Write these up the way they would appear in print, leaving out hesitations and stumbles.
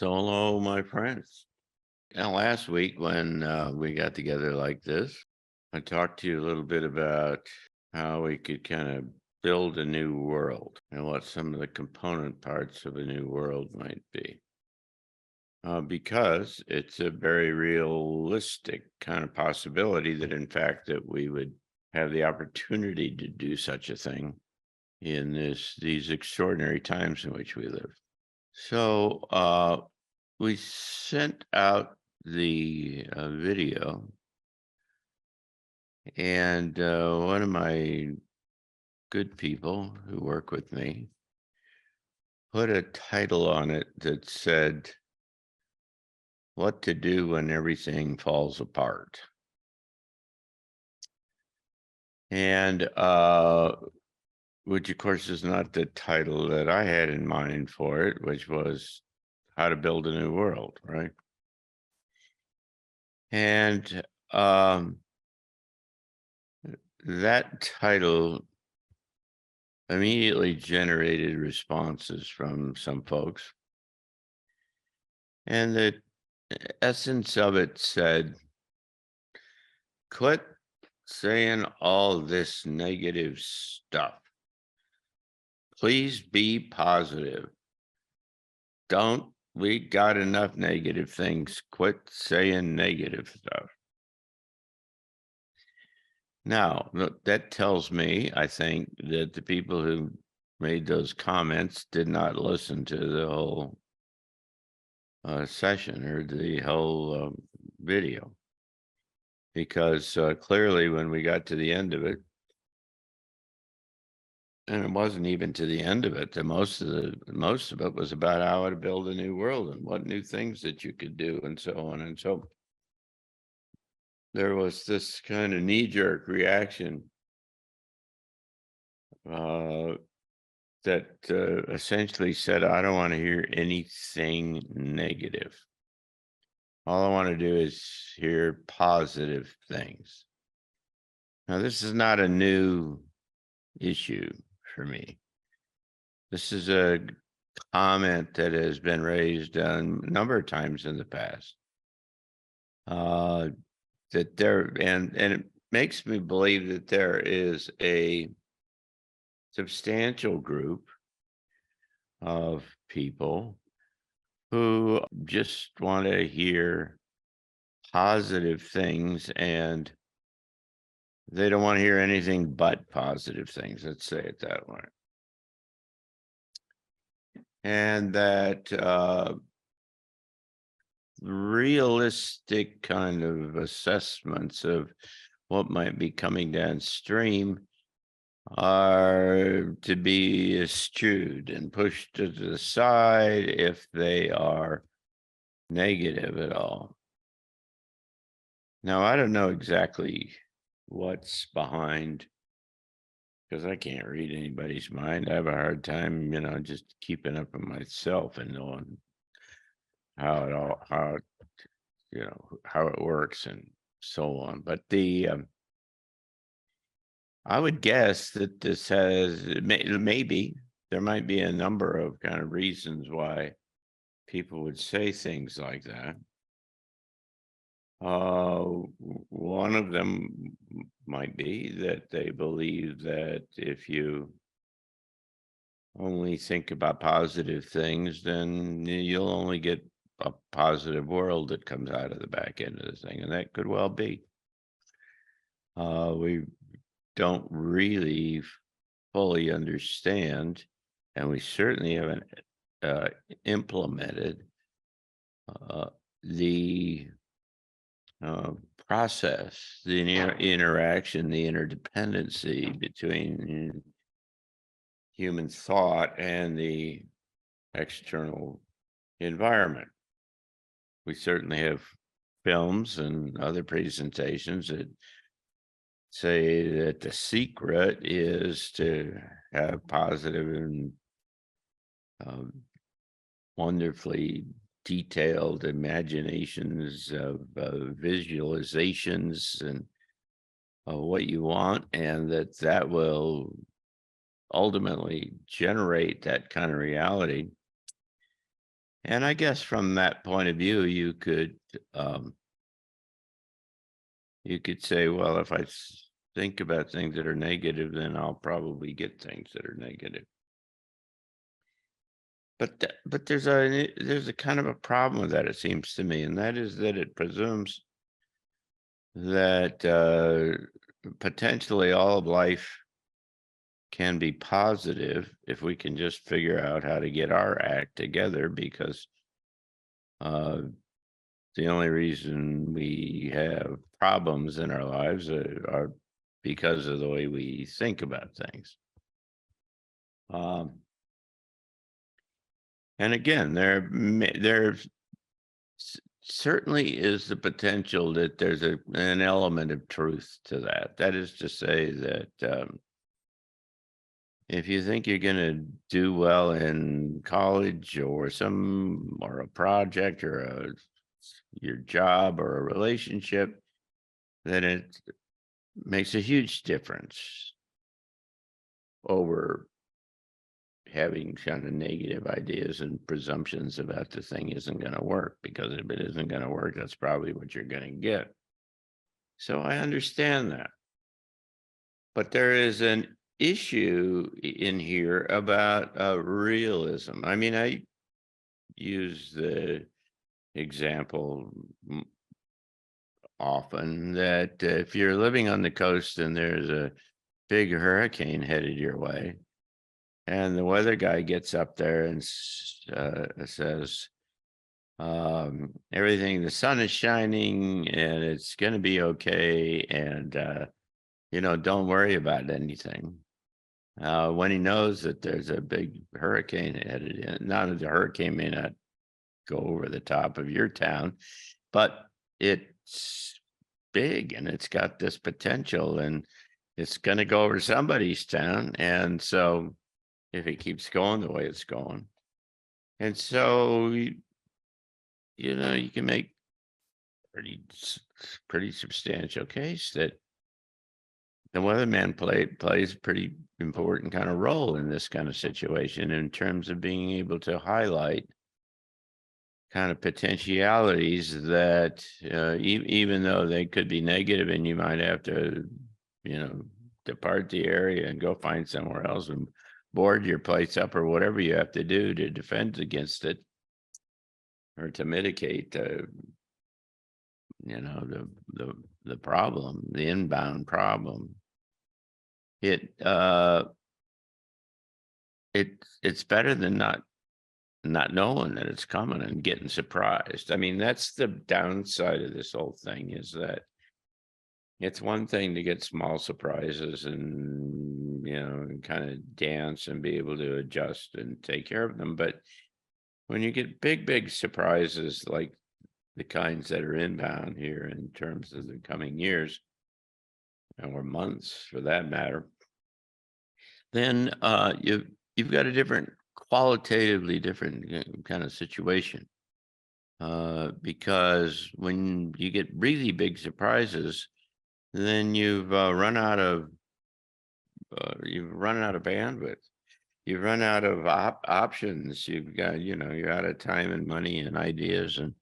So hello, my friends. Now, last week when we got together like this, I talked to you a little bit about how we could kind of build a new world and what some of the component parts of a new world might be. Because it's a very realistic kind of possibility that, in fact, that we would have the opportunity to do such a thing in these extraordinary times in which we live. So we sent out the video, and one of my good people who work with me put a title on it that said, "What to Do When Everything Falls Apart." And which, of course, is not the title that I had in mind for it, which was How to Build a New World, right? And that title immediately generated responses from some folks. And the essence of it said, quit saying all this negative stuff. Please be positive. We got enough negative things. Quit saying negative stuff. Now, that tells me, I think, that the people who made those comments did not listen to the whole session or the whole video, because clearly when we got to the end of it, and it wasn't even to the end of it, most of it was about how to build a new world and what new things that you could do and so on. And so there was this kind of knee-jerk reaction uh, that essentially said, I don't want to hear anything negative. All I want to do is hear positive things. Now, this is not a new issue for me. This is a comment that has been raised a number of times in the past. That there and it makes me believe that there is a substantial group of people who just want to hear positive things, and they don't want to hear anything but positive things. Let's say it that way. And that realistic kind of assessments of what might be coming downstream are to be eschewed and pushed to the side if they are negative at all. Now, I don't know exactly what's behind, because I can't read anybody's mind. I have a hard time, just keeping up with myself and knowing how how it works and so on. But I would guess that this has maybe there might be a number of kind of reasons why people would say things like that. One of them might be that they believe that if you only think about positive things, then you'll only get a positive world that comes out of the back end of the thing. And that could well be. We don't really fully understand, and we certainly haven't implemented the process, the interaction, the interdependency between human thought and the external environment. We certainly have films and other presentations that say that the secret is to have positive and wonderfully detailed imaginations of visualizations and of what you want, and that will ultimately generate that kind of reality. And I guess from that point of view, you could say, well, if I think about things that are negative, then I'll probably get things that are negative. But there's a kind of a problem with that, it seems to me, and that is that it presumes that potentially all of life can be positive if we can just figure out how to get our act together, because uh, the only reason we have problems in our lives are because of the way we think about things. Um, and again, there certainly is the potential that there's an element of truth to that. That is to say that if you think you're going to do well in college or a project or your job or a relationship, then it makes a huge difference over having kind of negative ideas and presumptions about the thing isn't going to work, because if it isn't going to work, that's probably what you're going to get. So I understand that. But there is an issue in here about realism. I mean, I use the example often that if you're living on the coast and there's a big hurricane headed your way, and the weather guy gets up there and says, everything, the sun is shining and it's going to be okay. And, don't worry about anything. When he knows that there's a big hurricane headed in, now that the hurricane may not go over the top of your town, but it's big and it's got this potential and it's going to go over somebody's town. And so if it keeps going the way it's going, and so, you can make pretty substantial case that the weatherman plays a pretty important kind of role in this kind of situation in terms of being able to highlight kind of potentialities that even though they could be negative and you might have to, depart the area and go find somewhere else and board your place up or whatever you have to do to defend against it or to mitigate the problem, the inbound problem. It's better than not knowing that it's coming and getting surprised. I mean, that's the downside of this whole thing, is that it's one thing to get small surprises and kind of dance and be able to adjust and take care of them. But when you get big surprises like the kinds that are inbound here in terms of the coming years or months for that matter, then you've got a qualitatively different kind of situation. Because when you get really big surprises, then you've run out of bandwidth. You've run out of options. You've got, you're out of time and money and ideas and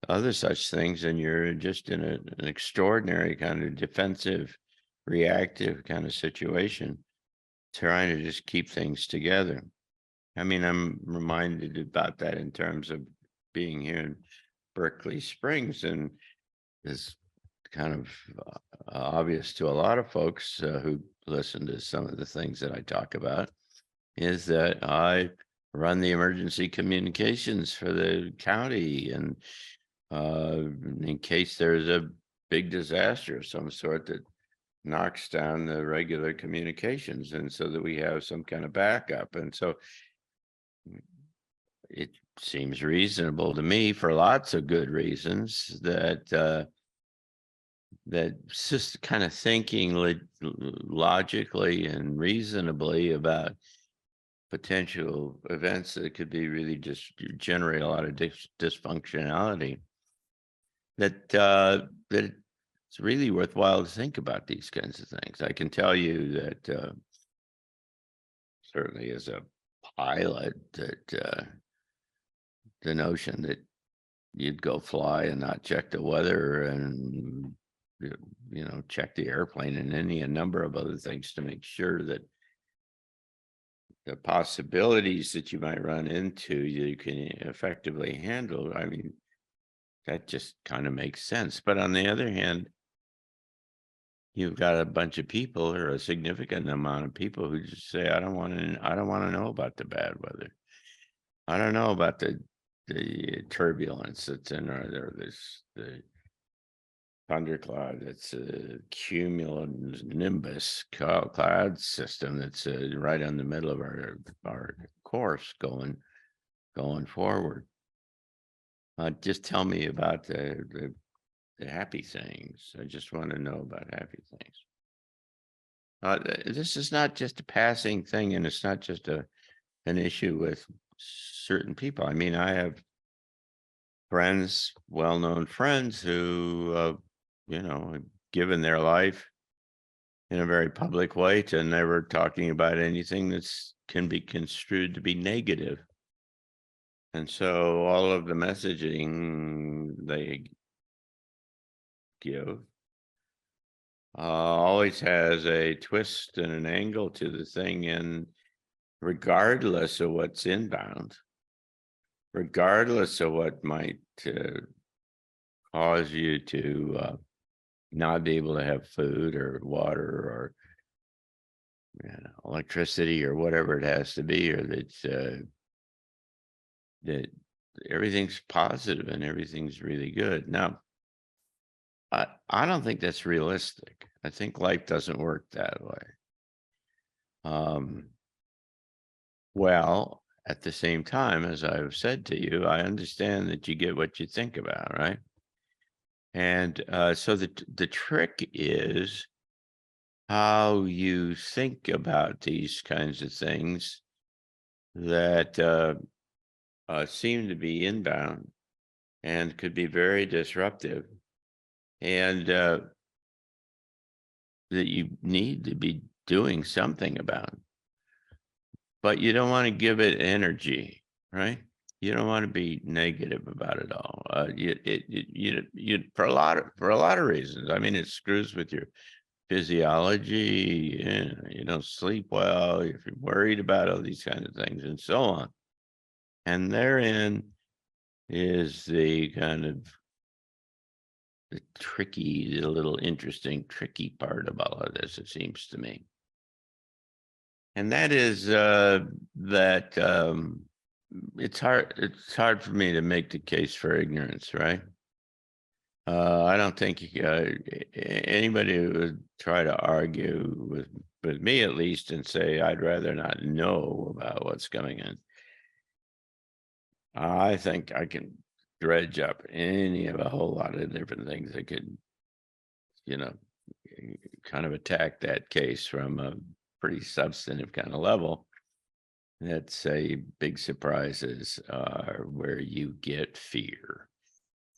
other such things, and you're just in an extraordinary kind of defensive, reactive kind of situation, trying to just keep things together. I mean, I'm reminded about that in terms of being here in Berkeley Springs, and it's kind of obvious to a lot of folks who listen to some of the things that I talk about, is that I run the emergency communications for the county, and in case there's a big disaster of some sort that knocks down the regular communications, and so that we have some kind of backup. And so it seems reasonable to me, for lots of good reasons, that just kind of thinking logically and reasonably about potential events that could be really just generate a lot of dysfunctionality, that it's really worthwhile to think about these kinds of things. I can tell you that certainly as a pilot, that the notion that you'd go fly and not check the weather and, check the airplane and a number of other things to make sure that the possibilities that you might run into, you can effectively handle. I mean, that just kind of makes sense. But on the other hand, you've got a bunch of people, or a significant amount of people, who just say, I don't want to know about the bad weather. I don't know about the turbulence that's in there, the thundercloud that's a cumulonimbus cloud system that's right on the middle of our course going forward. Just tell me about the happy things. I just want to know about happy things. This is not just a passing thing, and it's not just an issue with certain people. I mean, I have friends, well-known friends, who, have given their life in a very public way to never talking about anything that's can be construed to be negative. And so all of the messaging they give always has a twist and an angle to the thing. And regardless of what's inbound, regardless of what might cause you to not be able to have food or water or electricity or whatever it has to be, or that everything's positive and everything's really good. Now, I don't think that's realistic. I think life doesn't work that way. Well, at the same time, as I've said to you, I understand that you get what you think about, right? And so the trick is how you think about these kinds of things that seem to be inbound and could be very disruptive, and that you need to be doing something about. But you don't want to give it energy, right? You don't want to be negative about it all. You for a lot of reasons. I mean, it screws with your physiology. You don't sleep well. If you're worried about all these kinds of things, and so on. And therein is the kind of the tricky, the little interesting, tricky part of all of this, it seems to me. And that is that it's hard for me to make the case for ignorance, right? I don't think anybody who would try to argue with me, at least, and say I'd rather not know about what's coming in. I think I can dredge up any of a whole lot of different things that could, kind of attack that case from a pretty substantive kind of level. Let's say big surprises are where you get fear.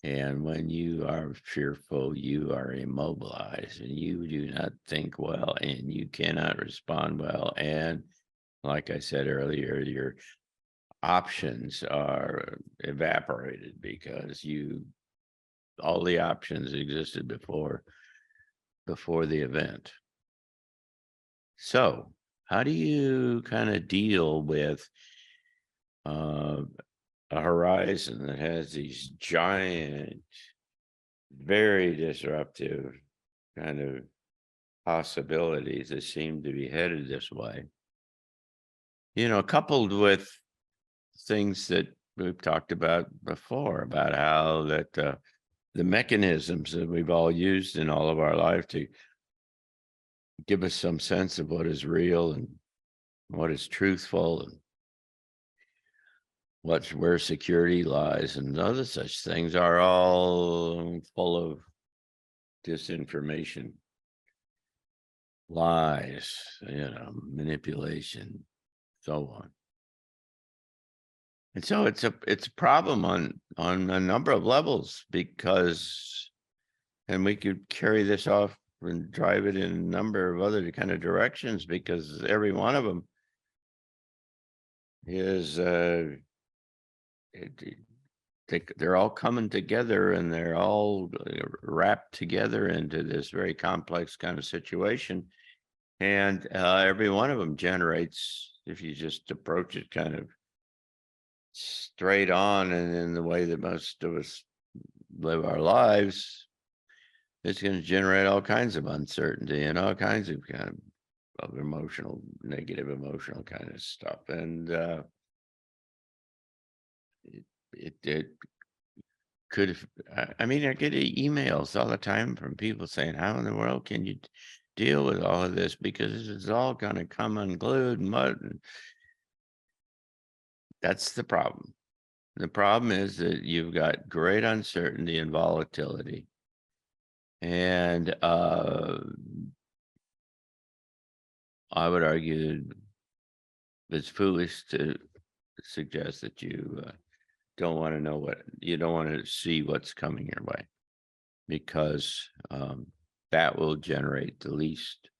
And when you are fearful, you are immobilized and you do not think well and you cannot respond well. And like I said earlier, your options are evaporated because all the options existed before the event. So how do you kind of deal with a horizon that has these giant, very disruptive kind of possibilities that seem to be headed this way, coupled with things that we've talked about before, about how that the mechanisms that we've all used in all of our life to give us some sense of what is real and what is truthful and where security lies and other such things are all full of disinformation, lies, manipulation, so on. And so it's a problem on a number of levels, because, and we could carry this off and drive it in a number of other kind of directions, because every one of them is they're all coming together, and they're all wrapped together into this very complex kind of situation. And every one of them generates, if you just approach it kind of straight on and in the way that most of us live our lives, it's going to generate all kinds of uncertainty and all kinds of kind of emotional, negative emotional kind of stuff. And it could have, I mean, I get emails all the time from people saying, how in the world can you deal with all of this? Because it's all going to come unglued and mud. And that's the problem. The problem is that you've got great uncertainty and volatility. And I would argue that it's foolish to suggest that you don't want to know you don't want to see what's coming your way, because that will generate the least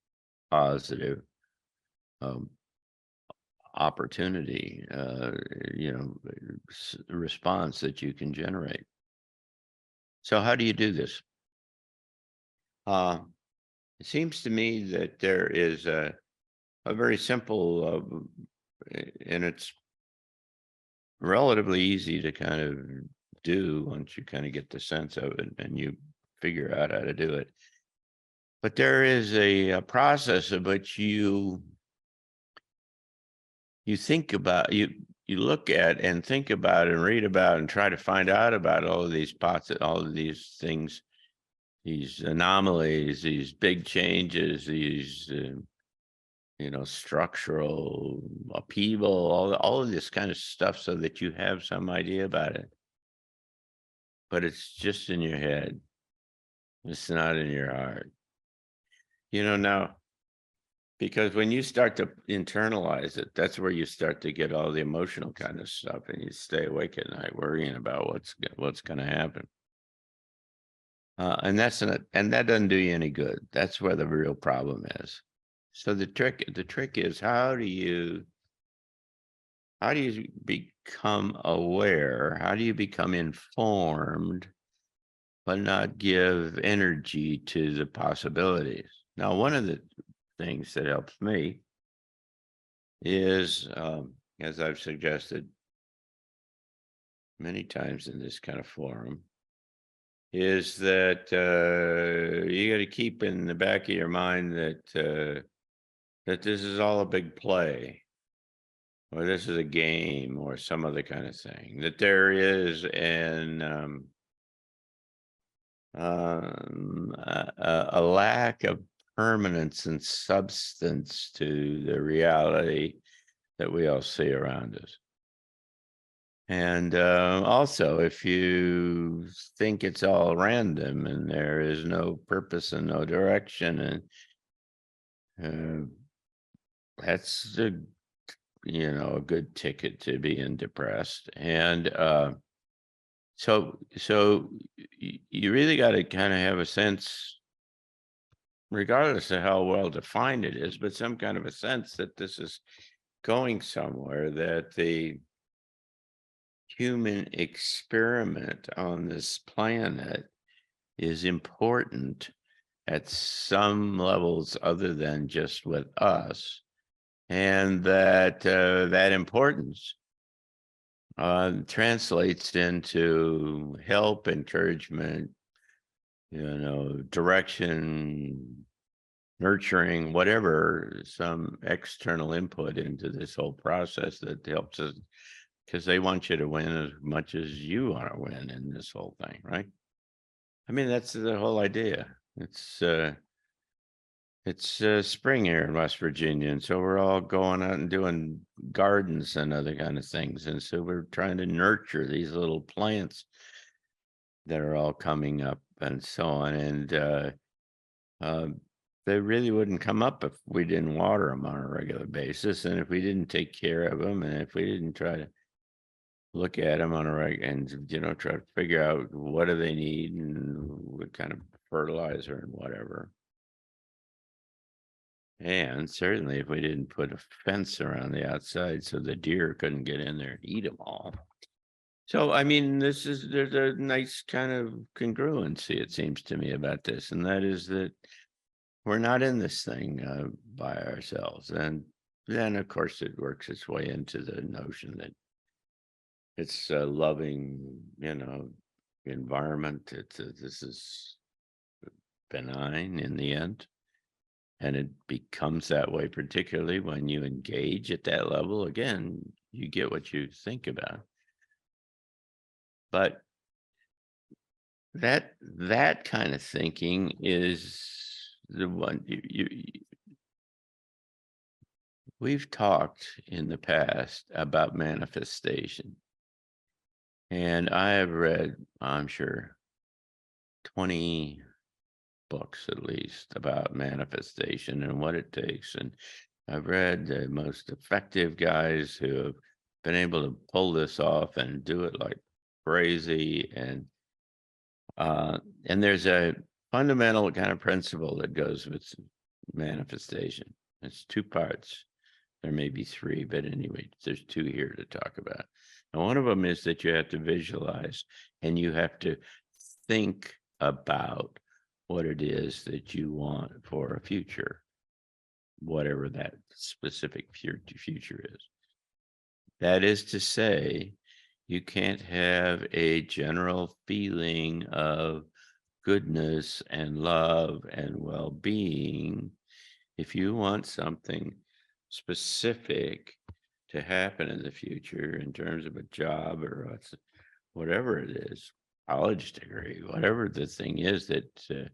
positive opportunity, response that you can generate. So how do you do this? It seems to me that there is a very simple, and it's relatively easy to kind of do once you kind of get the sense of it and you figure out how to do it. But there is a process of which you think about, you look at and think about and read about and try to find out about all of these all of these things, these anomalies, these big changes, these structural upheaval, all of this kind of stuff, so that you have some idea about it. But it's just in your head. It's not in your heart. Now, because when you start to internalize it, that's where you start to get all the emotional kind of stuff, and you stay awake at night worrying about what's going to happen. And that doesn't do you any good. That's where the real problem is. So the trick is, how do you become aware? How do you become informed, but not give energy to the possibilities? Now, one of the things that helps me is, as I've suggested many times in this kind of forum, is that you got to keep in the back of your mind that this is all a big play, or this is a game, or some other kind of thing. That there is a lack of permanence and substance to the reality that we all see around us. And also, if you think it's all random and there is no purpose and no direction, and that's a good ticket to being depressed. And so you really got to kind of have a sense, regardless of how well defined it is, but some kind of a sense that this is going somewhere, that the human experiment on this planet is important at some levels other than just with us, and that that importance translates into help, encouragement, direction, nurturing, whatever, some external input into this whole process that helps us, because they want you to win as much as you want to win in this whole thing, right? I mean, that's the whole idea. It's spring here in West Virginia, and so we're all going out and doing gardens and other kind of things, and so we're trying to nurture these little plants that are all coming up and so on. And they really wouldn't come up if we didn't water them on a regular basis, and if we didn't take care of them, and if we didn't try to look at them on a regular, and try to figure out what do they need and what kind of fertilizer and whatever. And certainly if we didn't put a fence around the outside so the deer couldn't get in there and eat them all. So, I mean, there's a nice kind of congruency, it seems to me, about this, and that is that we're not in this thing by ourselves. And then, of course, it works its way into the notion that it's a loving, environment. This is benign in the end. And it becomes that way, particularly when you engage at that level. Again, you get what you think about. But that kind of thinking is the one we've talked in the past about manifestation. And I have read, I'm sure, 20 books at least about manifestation and what it takes. And I've read the most effective guys who have been able to pull this off and do it like crazy. And there's a fundamental kind of principle that goes with manifestation. It's two parts. There may be three, but anyway, there's two here to talk about. And one of them is that you have to visualize and you have to think about what it is that you want for a future, whatever that specific future is. That is to say, you can't have a general feeling of goodness and love and well-being. If you want something specific to happen in the future in terms of a job or whatever it is, college degree, whatever the thing is that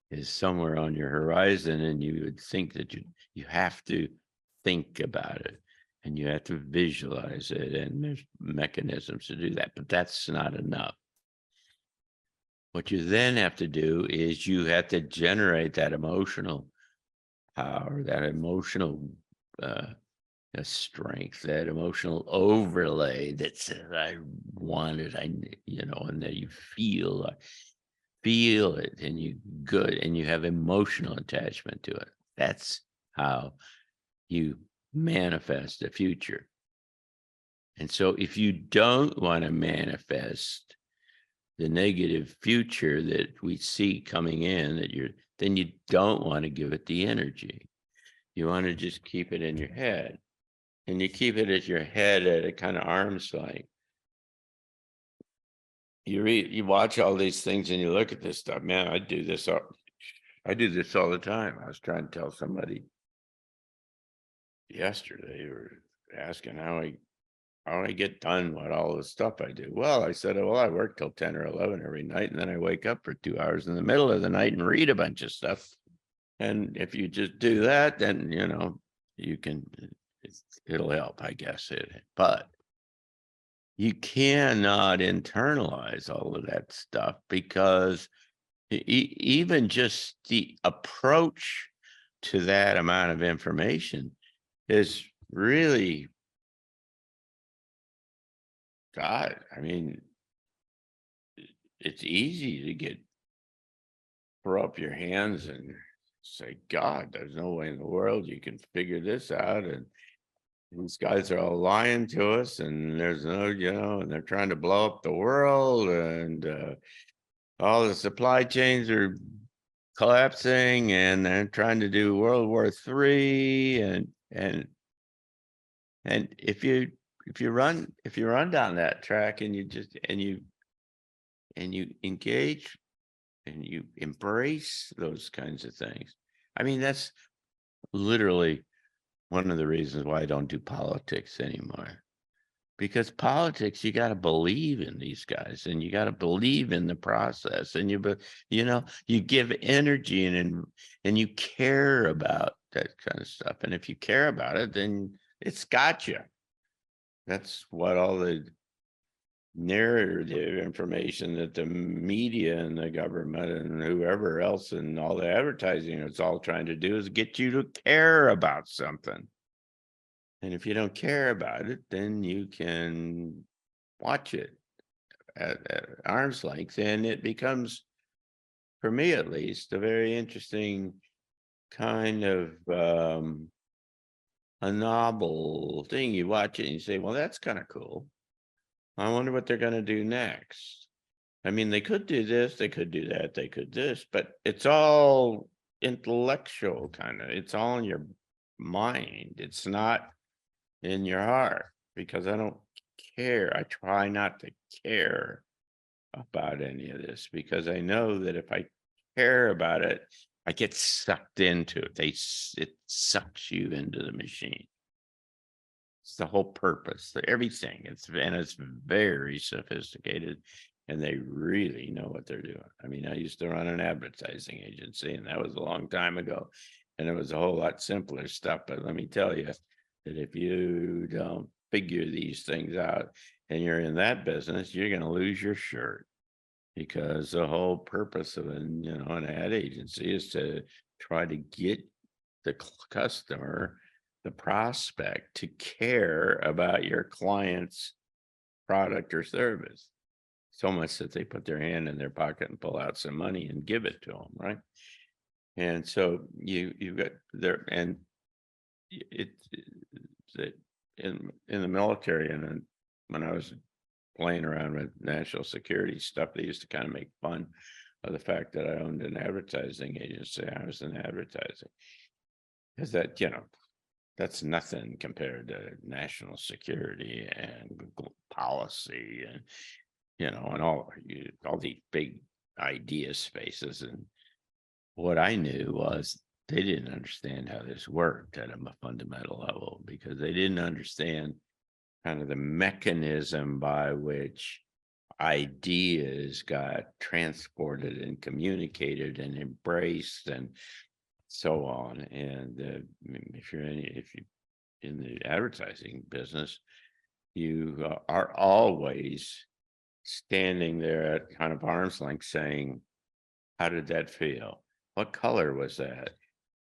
is somewhere on your horizon, and you would think that you have to think about it and you have to visualize it, and there's mechanisms to do that, but that's not enough. What you then have to do is you have to generate that emotional power, that emotional strength, that emotional overlay that says, I want it, and that you feel it and you good and you have emotional attachment to it. That's how you manifest a future. And so if you don't want to manifest the negative future that we see coming in, then you don't want to give it the energy. You want to just keep it in your head, and you keep it as your head at a kind of arm's length. You watch all these things and you look at this stuff. Man, I do this all the time. I was trying to tell somebody yesterday, or asking how I get done with all the stuff I do. Well, I said, well, I work till 10 or 11 every night, and then I wake up for 2 hours in the middle of the night and read a bunch of stuff. And if you just do that, then you can, it'll help, I guess. But you cannot internalize all of that stuff, because even just the approach to that amount of information is really, God, I mean, it's easy to throw up your hands and say, God, there's no way in the world you can figure this out. And these guys are all lying to us, and there's no, and they're trying to blow up the world, and all the supply chains are collapsing, and they're trying to do World War III, and if you run down that track, and you engage and you embrace those kinds of things. I mean, that's literally one of the reasons why I don't do politics anymore. Because politics, you got to believe in these guys, and you got to believe in the process, and you give energy and you care about that kind of stuff. And if you care about it, then it's got you. That's what all the narrative information that the media and the government and whoever else and all the advertising is all trying to do, is get you to care about something. And if you don't care about it, then you can watch it at arm's length, and it becomes, for me at least, a very interesting kind of a novel thing. You watch it and you say, well, that's kind of cool. I wonder what they're gonna do next. I mean, they could do this, they could do that, they could this, but it's all intellectual kind of. It's all in your mind. It's not in your heart because I don't care. I try not to care about any of this because I know that if I care about it, I get sucked into it. It sucks you into the machine. It's the whole purpose, everything. It's very sophisticated, and they really know what they're doing. I mean, I used to run an advertising agency, and that was a long time ago, and it was a whole lot simpler stuff. But let me tell you that if you don't figure these things out and you're in that business, you're going to lose your shirt because the whole purpose of an ad agency is to try to get the customer, the prospect, to care about your client's product or service so much that they put their hand in their pocket and pull out some money and give it to them, right? And so you've got there, and it in the military, and then when I was playing around with national security stuff, they used to kind of make fun of the fact that I owned an advertising agency. I was in advertising because that's nothing compared to national security and policy and and all these big idea spaces. And what I knew was they didn't understand how this worked at a fundamental level because they didn't understand kind of the mechanism by which ideas got transported and communicated and embraced and so on. And if you're in the advertising business, you are always standing there at kind of arm's length saying, how did that feel? What color was that?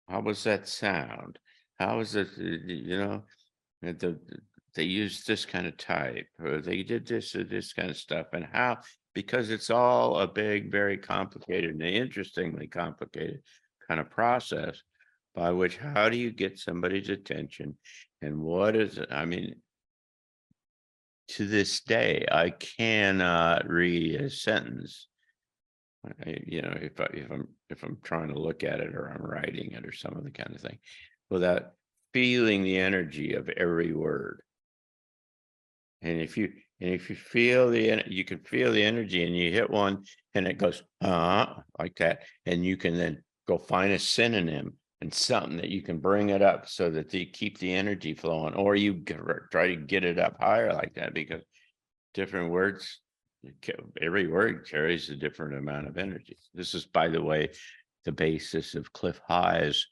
How was that sound? How was it, and they used this kind of type, or they did this or this kind of stuff, and how, because it's all a big, very complicated and interestingly complicated kind of process by which, how do you get somebody's attention? And what is it? I mean, to this day, I cannot read a sentence. If I'm trying to look at it or I'm writing it or some of the kind of thing, without feeling the energy of every word. And if you feel you can feel the energy, and you hit one and it goes like that, and you can then go find a synonym and something that you can bring it up so that they keep the energy flowing, or you try to get it up higher like that, because different words, every word carries a different amount of energy. This is, by the way, the basis of Cliff High's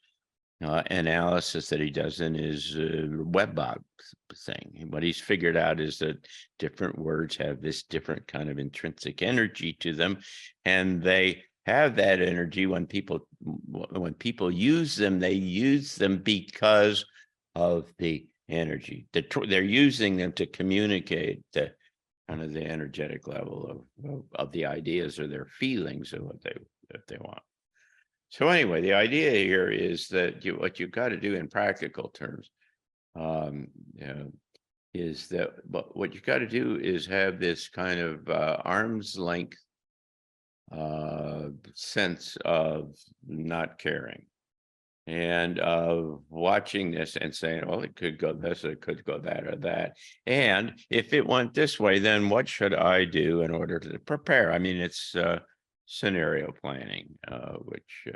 analysis that he does in his WebBot thing. What he's figured out is that different words have this different kind of intrinsic energy to them, and they have that energy when people use them. They use them because of the energy that they're using them to communicate the kind of the energetic level of the ideas or their feelings of what they want. So anyway, the idea here is that what you've got to do in practical terms, is that what you've got to do is have this kind of arm's length sense of not caring and of watching this and saying, well, it could go this, or it could go that or that. And if it went this way, then what should I do in order to prepare? I mean, it's scenario planning, which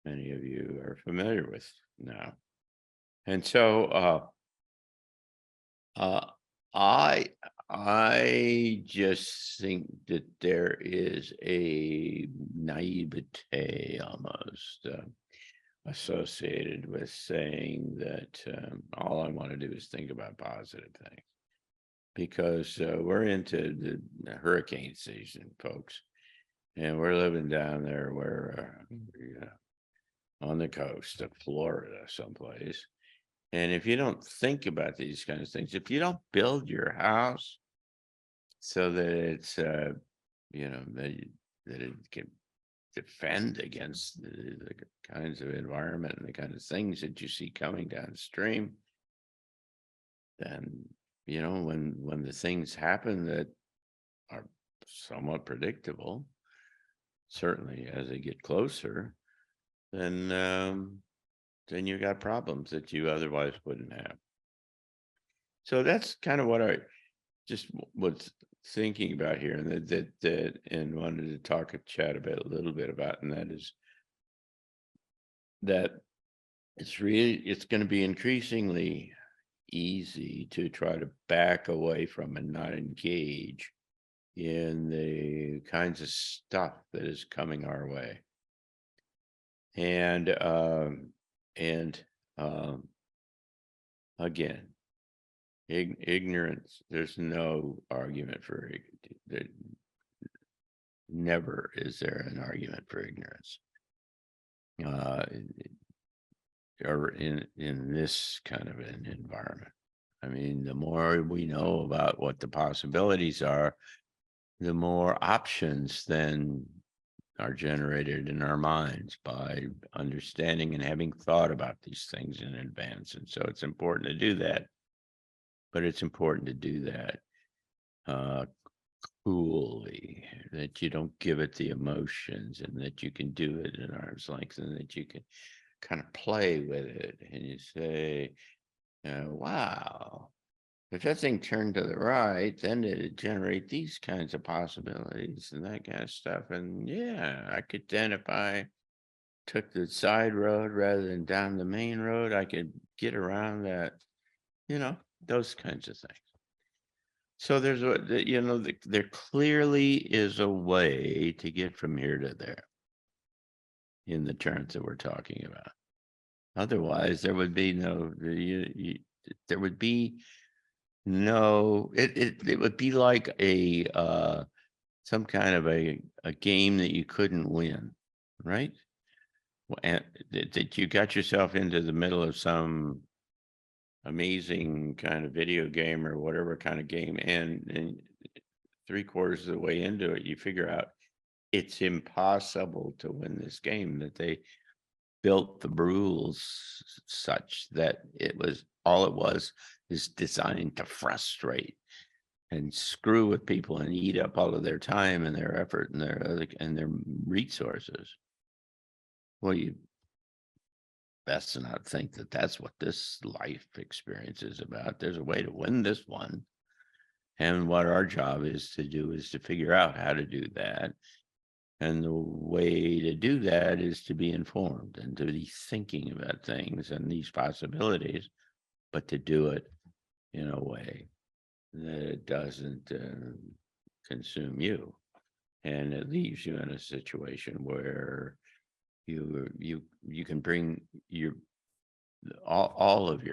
many of you are familiar with now. And so I just think that there is a naivete almost associated with saying that all I want to do is think about positive things, because we're into the hurricane season, folks, and we're living down there where on the coast of Florida someplace. And if you don't think about these kinds of things, if you don't build your house so that it's that it can defend against the kinds of environment and the kind of things that you see coming downstream, then when the things happen that are somewhat predictable, certainly as they get closer, then you got problems that you otherwise wouldn't have. So that's kind of what I just was thinking about here, and and wanted to chat about a little bit about, and that is that it's going to be increasingly easy to try to back away from and not engage in the kinds of stuff that is coming our way. And again, ignorance, there's no argument for it. Never is there an argument for ignorance. Or in this kind of an environment. I mean, the more we know about what the possibilities are, the more options then are generated in our minds by understanding and having thought about these things in advance. And so it's important to do that. But it's important to do that coolly, that you don't give it the emotions, and that you can do it at arm's length, and that you can kind of play with it, and you say, wow, if that thing turned to the right, then it'd generate these kinds of possibilities and that kind of stuff. And yeah, I could then, if I took the side road rather than down the main road, I could get around that, those kinds of things. So there clearly is a way to get from here to there in the terms that we're talking about. Otherwise, there would be no, there would be no, it would be like some kind of a game that you couldn't win, right? And that you got yourself into the middle of some amazing kind of video game or whatever kind of game, and 3/4 of the way into it, you figure out it's impossible to win this game, that they built the rules such that it was is designed to frustrate and screw with people and eat up all of their time and their effort and their resources. Well, you best to not think that that's what this life experience is about. There's a way to win this one. And what our job is to do is to figure out how to do that. And the way to do that is to be informed and to be thinking about things and these possibilities, but to do it in a way that it doesn't consume you. And it leaves you in a situation where you can bring all of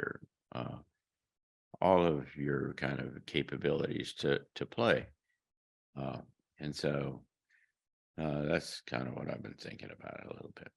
your kind of capabilities to play. And so that's kind of what I've been thinking about a little bit.